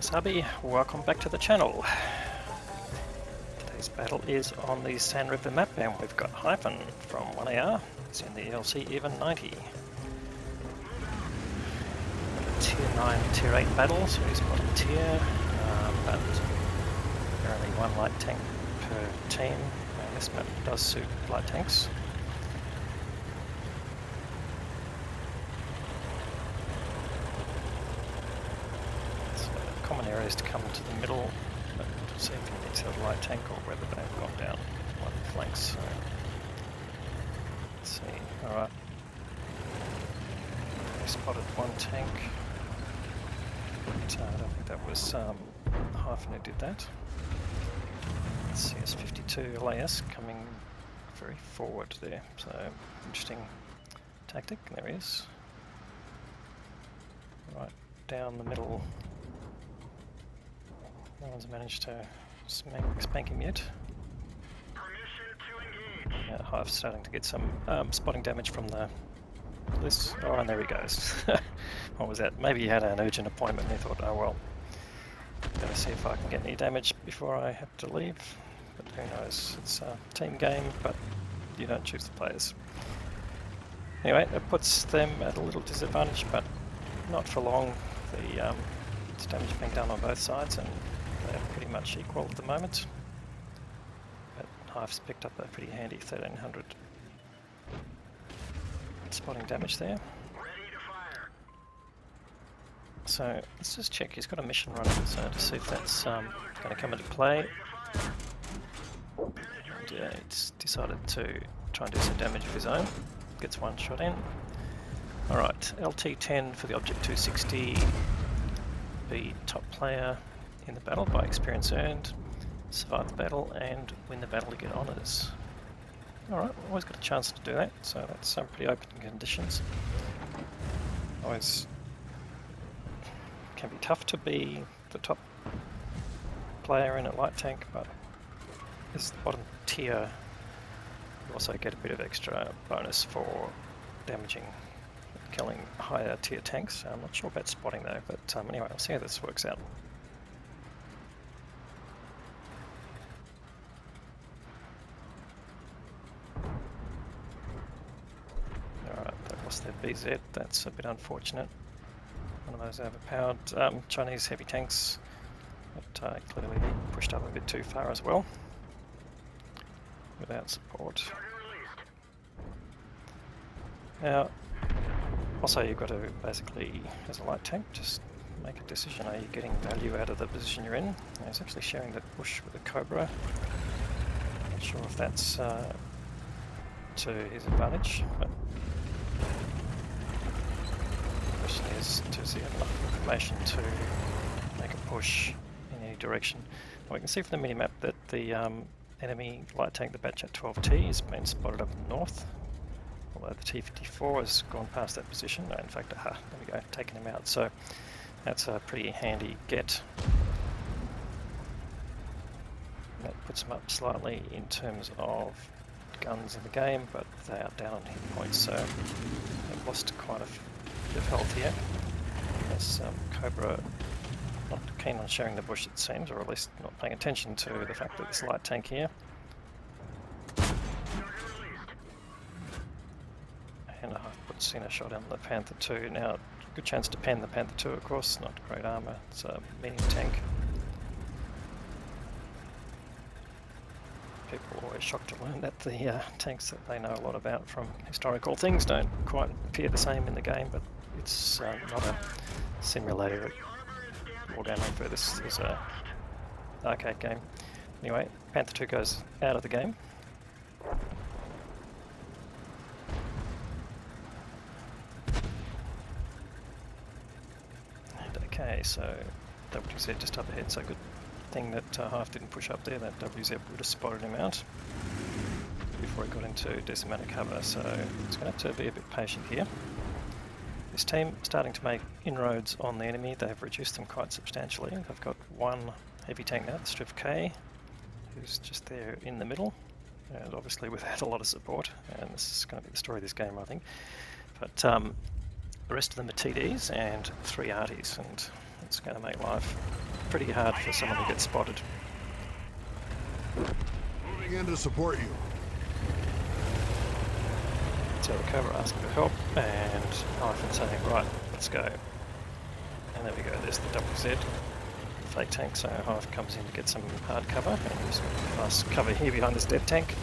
Wasabi, welcome back to the channel. Today's battle is on the Sand River map and we've got Hyphen from 1AR. He's in the ELC even 90. Tier 9, Tier 8 battle, so he's bottom tier, but apparently one light tank per team, and this map does suit light tanks. Common areas to come to the middle, but to see if he needs a light tank or whether they've gone down one flank. So let's see. Alright. I spotted one tank. But, I don't think that was Hyphen who did that. CS52 LAS coming very forward there. So interesting tactic. There he is. Right down the middle. No one's managed to spank him yet. Yeah, Hive's starting to get some spotting damage from the list. Oh, and there he goes. What was that? Maybe he had an urgent appointment and he thought, oh well, better see if I can get any damage before I have to leave. But who knows? It's a team game, but you don't choose the players. Anyway, it puts them at a little disadvantage, but not for long. There's damage being done on both sides, and they're pretty much equal at the moment. But Hive's picked up a pretty handy 1300 spotting damage there. So let's just check. He's got a mission running, so to see if that's going to come into play. And yeah, he's decided to try and do some damage of his own. Gets one shot in. Alright, LT10 for the Object 260. Be top player in the battle by experience earned, survive the battle and win the battle to get honours. Alright, always got a chance to do that, so that's some pretty open conditions. Always can be tough to be the top player in a light tank, but as the bottom tier you also get a bit of extra bonus for damaging, killing higher tier tanks. I'm not sure about spotting though, but anyway, I'll see how this works out. Alright, they lost their BZ, that's a bit unfortunate. One of those overpowered Chinese heavy tanks, but clearly they pushed up a bit too far as well, without support. Now, also you've got to basically, as a light tank, just make a decision. Are you getting value out of the position you're in? Now, he's actually sharing that bush with a Cobra. Not sure if that's to his advantage, but the question is, does he have enough information to make a push in any direction? Well, we can see from the minimap that the enemy light tank, the Batchat 12T, has been spotted up in the north. Although the T-54 has gone past that position. No, in fact, aha, there we go, taking him out. So that's a pretty handy get. That puts him up slightly in terms of guns in the game, but they are down on hit points, so they've lost quite a bit of health here. As Cobra not keen on sharing the bush, it seems, or at least not paying attention to the fact that this light tank here. And I've put Cena shot on the Panther 2. Now, good chance to pen the Panther 2, of course, not great armour, it's a medium tank. People are always shocked to learn that the tanks that they know a lot about from historical things don't quite appear the same in the game, but it's not a simulator wargame. For this is a arcade game. Anyway, Panther 2 goes out of the game. Okay, so WZ just up ahead, so good thing that Hive didn't push up there. That WZ would have spotted him out before he got into decimated cover, so he's going to have to be a bit patient here. This team starting to make inroads on the enemy. They've reduced them quite substantially. They've got one heavy tank now, the Striv K, who's just there in the middle, and obviously without a lot of support, and this is going to be the story of this game, I think. But the rest of them are TDs and 3 arties, and it's going to make life pretty hard for someone to get spotted. Moving in to support you. So the Cobra asking for help, and Hyphen saying, right, let's go. And there we go, there's the WZ fake tank, so Hyphen comes in to get some hard cover, and he's got nice cover here behind this dead tank.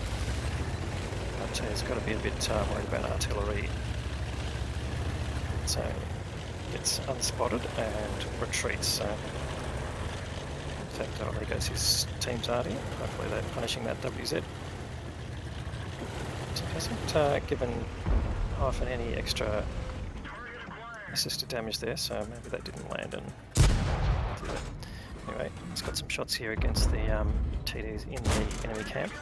But he's got to be a bit worried about artillery. So gets unspotted and retreats. So in fact, there goes his team's arty. Hopefully they're punishing that WZ. So it hasn't given Hyphen any extra assisted damage there, so maybe that didn't land. And anyway, it's got some shots here against the TDs in the enemy camp.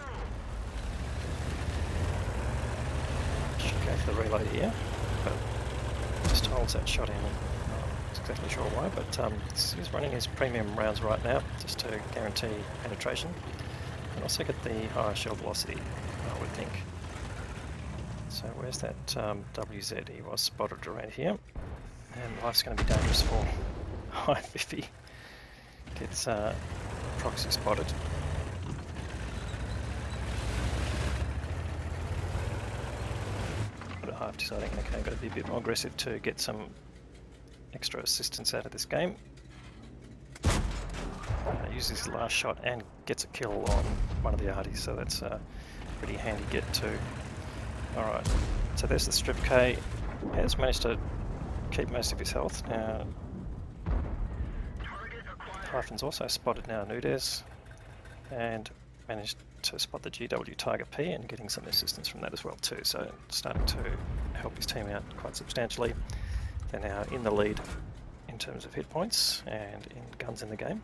Should go for the reload here, but just holds that shot in. I'm not exactly sure why, but he's running his premium rounds right now just to guarantee penetration and also get the higher shell velocity, I would think. So where's that WZ? He was spotted around here, and life's going to be dangerous for Hyphen if he gets proxy spotted. But Hyphen deciding, okay, I've got to be a bit more aggressive to get some extra assistance out of this game. Uses his last shot and gets a kill on one of the arties, so that's a pretty handy get too. Alright, so there's the Strip K. He has managed to keep most of his health. Now, Hyphen's also spotted now Nudes and managed to spot the GW Tiger P and getting some assistance from that as well too. So starting to help his team out quite substantially. They're now in the lead in terms of hit points and in guns in the game.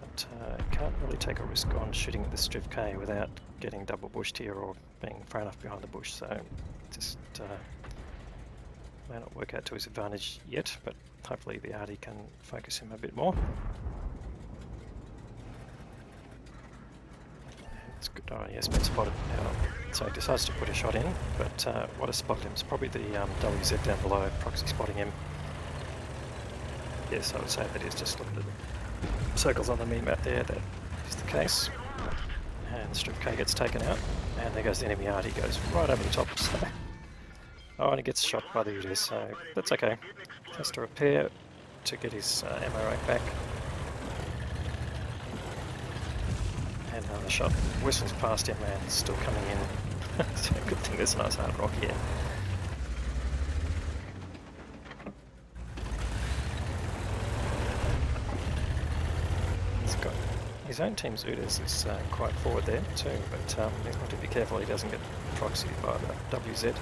But can't really take a risk on shooting at the Strip K without getting double bushed here or being far enough behind the bush. So just may not work out to his advantage yet, but hopefully the arty can focus him a bit more. It's good. Oh, he has been spotted now, so he decides to put a shot in, but what has spotted him is probably the WZ down below, proxy spotting him. Yes, I would say that is. Just look at the circles on the mini-map there, that is the case. And Strip K gets taken out, and there goes the enemy arty, goes right over the top. So. Oh, and he gets shot by the UDS, so that's okay. Has to repair to get his ammo rack back. And the shot whistles past him and still coming in. So good thing there's a nice hard rock here. He's got his own team's UDS is quite forward there too, but he's got to be careful he doesn't get proxied by the WZ.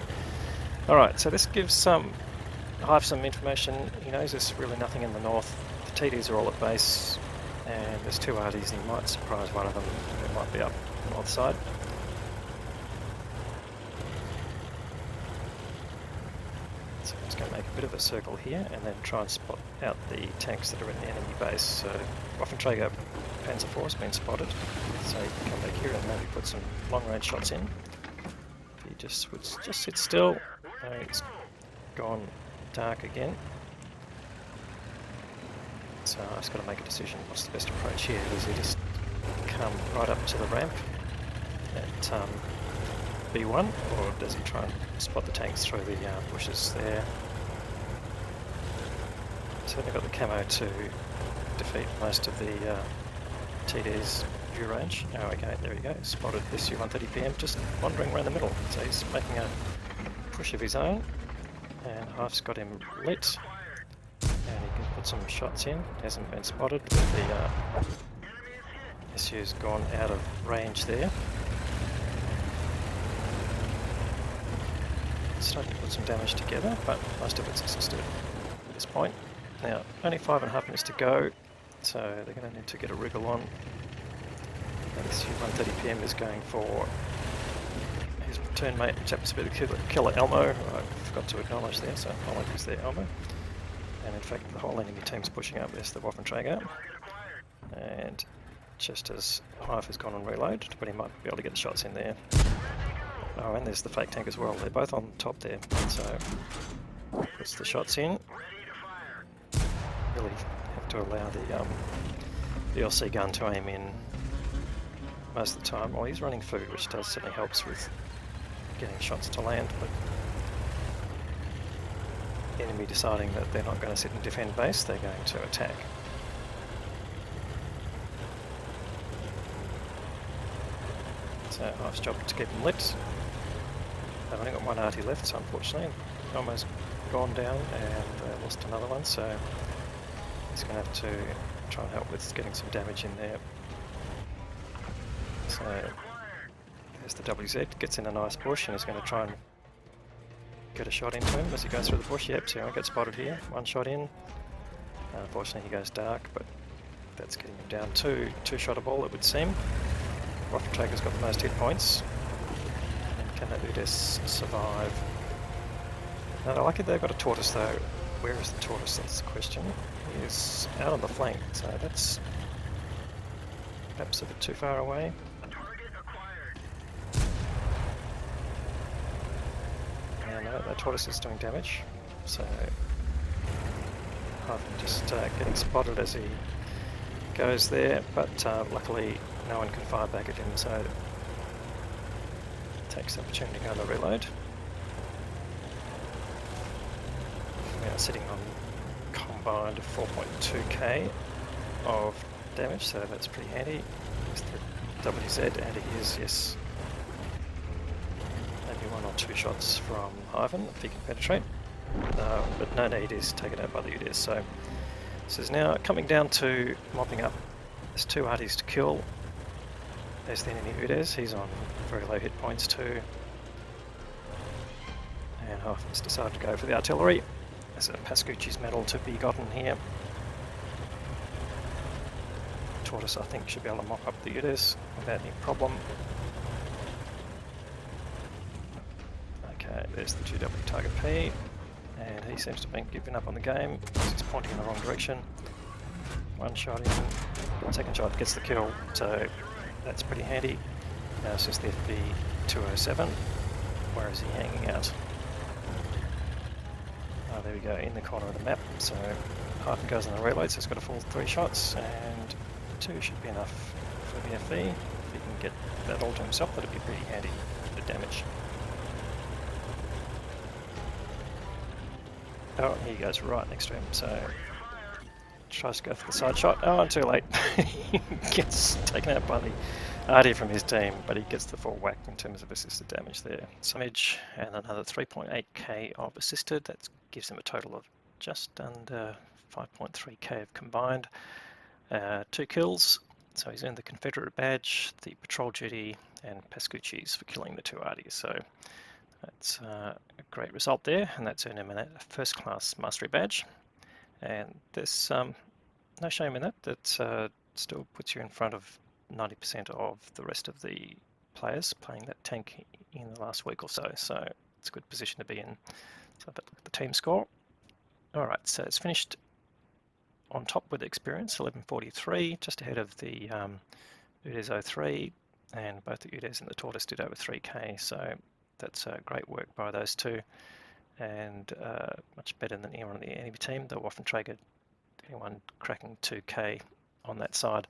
Alright, so this gives Hyphen some information. He knows there's really nothing in the north. The TDs are all at base, and there's two arties. He might surprise one of them. It might be up the north side. So he's going to make a bit of a circle here, and then try and spot out the tanks that are in the enemy base. So Waffenträger Panzer IV has been spotted, so he can come back here and maybe put some long-range shots in. If he just would just sit still. It's gone dark again. So I've just got to make a decision. What's the best approach here? Does he just come right up to the ramp at B1, or does he try and spot the tanks through the bushes there? Certainly got the camo to defeat most of the TD's view range. Oh, okay, there we go. Spotted this U-130 PM just wandering around the middle. So he's making a push of his own, and Hyphen's got him lit, and he can put some shots in. Hasn't been spotted, but the SU's gone out of range there. Starting to put some damage together, but most of it's assisted at this point. Now, only 5.5 minutes to go, so they're going to need to get a wriggle on. And this U-130 PM is going for his platoon mate, which happens to be the killer Elmo. I forgot to acknowledge there, so apologies there, Elmo. And in fact, the whole enemy team's pushing up. There's the Waffenträger. And just as Hyphen has gone on reload, but he might be able to get the shots in there. Oh, and there's the fake tank as well. They're both on top there. So puts the shots in. Really have to allow the ELC gun to aim in most of the time. Well, he's running food, which does certainly helps with getting shots to land, but the enemy deciding that they're not going to sit and defend base, they're going to attack. So Hife's job to keep them lit. They've only got one arty left, so unfortunately almost gone down, and they lost another one, so he's going to have to try and help with getting some damage in there. So there's the WZ, gets in a nice bush, and he's going to try and get a shot into him as he goes through the bush. Yep, so he won't get spotted here. One shot in. Unfortunately he goes dark, but that's getting him down. Two-shot a ball, it would seem. Waffenträger's got the most hit points. And can the Udes survive? No, I like it, they've got a tortoise though. Where is the tortoise? That's the question. He is out on the flank, so that's perhaps a bit too far away. Yeah, no, that tortoise is doing damage, so I'm just getting spotted as he goes there, but luckily no one can fire back at him, so takes the opportunity to go on the reload. We are sitting on combined 4.2k of damage, so that's pretty handy. There's the WZ, and he is, yes, maybe one or two shots from Hyphen if he can penetrate. But no need, he's taken out by the Udes. So this is now coming down to mopping up. There's two arties to kill. There's the enemy Udes, he's on very low hit points too. And Hyphen's decided to go for the artillery. There's a Pascucci's medal to be gotten here. Tortoise, I think, should be able to mop up the Udes without any problem. Okay, there's the GW target P, and he seems to have been giving up on the game because he's pointing in the wrong direction. One shot in, second shot gets the kill, so that's pretty handy. Now it's just the FB207. Where is he hanging out? Oh, there we go, in the corner of the map. So Hyphen goes on the reload, so it's got a full 3 shots, and 2 should be enough for the FB. If he can get that all to himself, that'd be pretty handy for the damage. Oh, he goes right next to him, so tries to go for the side shot. Oh, too late. He gets taken out by the arty from his team, but he gets the full whack in terms of assisted damage there. Damage and another 3.8k of assisted. That gives him a total of just under 5.3k of combined. 2 kills, so he's earned the Confederate badge, the patrol duty, and Pascucci's for killing the 2 arties. So that's a great result there, and that's earned him a first class mastery badge. And there's no shame in that. That still puts you in front of 90% of the rest of the players playing that tank in the last week or so. So it's a good position to be in. So have a look at the team score. Alright, so it's finished on top with experience, 1143, just ahead of the Udes 03, and both the Udes and the Tortoise did over 3k, so that's great work by those two, and much better than anyone on the enemy team. The Waffenträger, anyone cracking 2k on that side.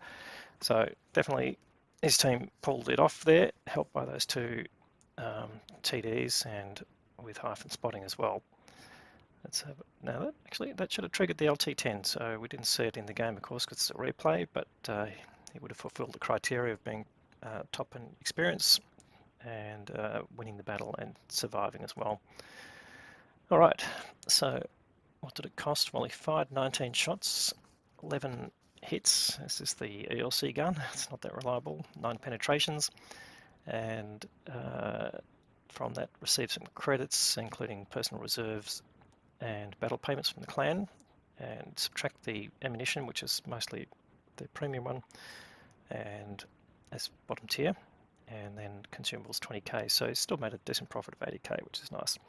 So definitely his team pulled it off there, helped by those 2 TDs and with Hyphen spotting as well. Let's have, now that should have triggered the LT10, so we didn't see it in the game of course because it's a replay, but he would have fulfilled the criteria of being top in experience and winning the battle and surviving as well. Alright, so what did it cost? Well, he fired 19 shots, 11 hits. This is the ELC gun, it's not that reliable, 9 penetrations, and from that received some credits including personal reserves and battle payments from the clan, and subtract the ammunition, which is mostly the premium one, and as bottom tier, and then consumables 20k, so he still made a decent profit of 80k, which is nice.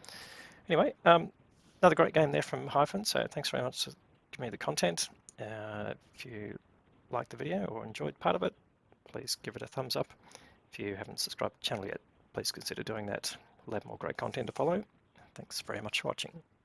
Anyway, another great game there from Hyphen, so thanks very much for giving me the content. If you liked the video or enjoyed part of it, please give it a thumbs up. If you haven't subscribed to the channel yet, please consider doing that. We'll have more great content to follow. Thanks very much for watching.